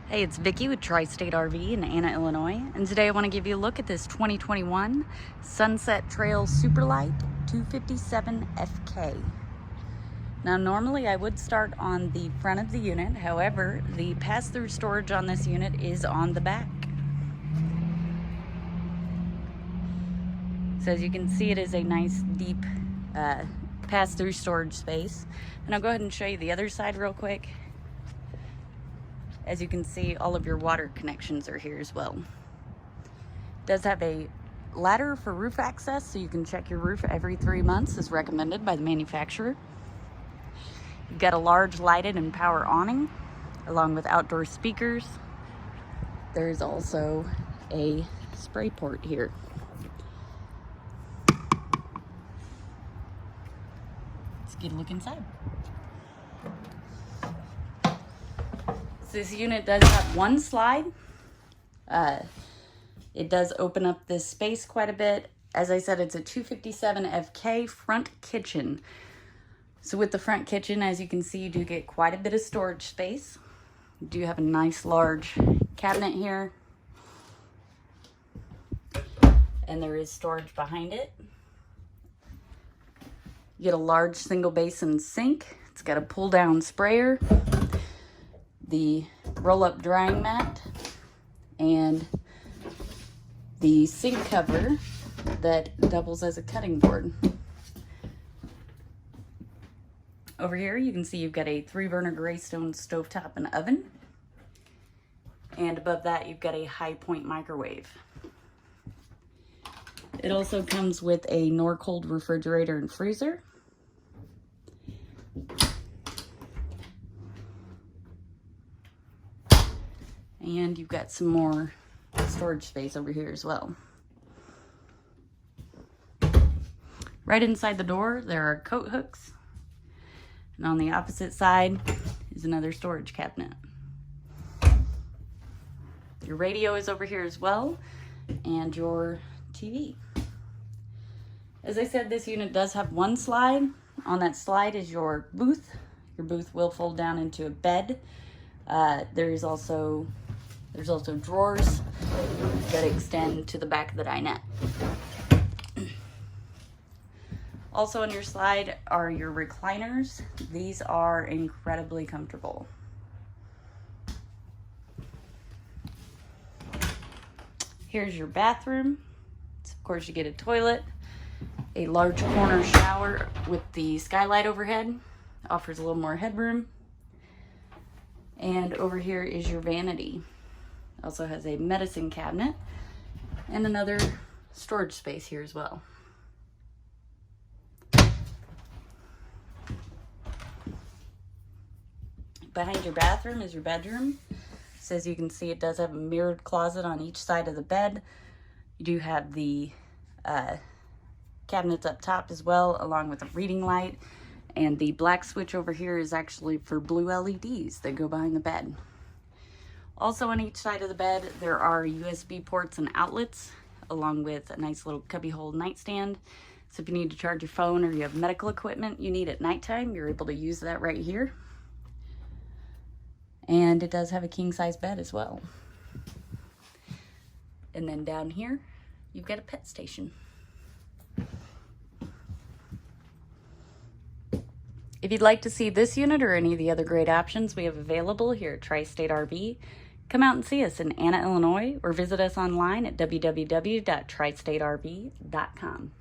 Hey, it's Vicki with Tri-State RV in Anna, Illinois, and today I want to give you a look at this 2021 Sunset Trail Superlight 257 FK. Now, normally I would start on the front of the unit, however, the pass-through storage on this unit is on the back. So as you can see, it is a nice deep pass-through storage space. And I'll go ahead and show you the other side real quick. As you can see, all of your water connections are here as well. It does have a ladder for roof access, so you can check your roof every 3 months as recommended by the manufacturer. You've got a large lighted and power awning, along with outdoor speakers. There's also a spray port here. Let's get a look inside. So this unit does have one slide. It does open up this space quite a bit. As I said, it's a 257 FK front kitchen. So with the front kitchen, as you can see, you do get quite a bit of storage space. You do have a nice large cabinet here. And there is storage behind it. You get a large single basin sink. It's got a pull down sprayer, the roll-up drying mat, and the sink cover that doubles as a cutting board. Over here you can see you've got a 3-burner Greystone stovetop and oven, and above that you've got a high point microwave. It also comes with a Norcold refrigerator and freezer. And you've got some more storage space over here as well. Right inside the door, there are coat hooks. And on the opposite side is another storage cabinet. Your radio is over here as well, and your TV. As I said, this unit does have one slide. On that slide is your booth. Your booth will fold down into a bed. There's also drawers that extend to the back of the dinette. Also on your slide are your recliners. These are incredibly comfortable. Here's your bathroom. So of course you get a toilet, a large corner shower with the skylight overhead. Offers a little more headroom. And over here is your vanity. Also has a medicine cabinet and another storage space here as well. Behind your bathroom is your bedroom. So as you can see, it does have a mirrored closet on each side of the bed. You do have the cabinets up top as well, along with a reading light. And the black switch over here is actually for blue LEDs that go behind the bed. Also on each side of the bed, there are USB ports and outlets, along with a nice little cubbyhole nightstand. So if you need to charge your phone or you have medical equipment you need at nighttime, you're able to use that right here. And it does have a king-size bed as well. And then down here, you've got a pet station. If you'd like to see this unit or any of the other great options we have available here at Tri-State RV, come out and see us in Anna, Illinois, or visit us online at www.tristaterv.com.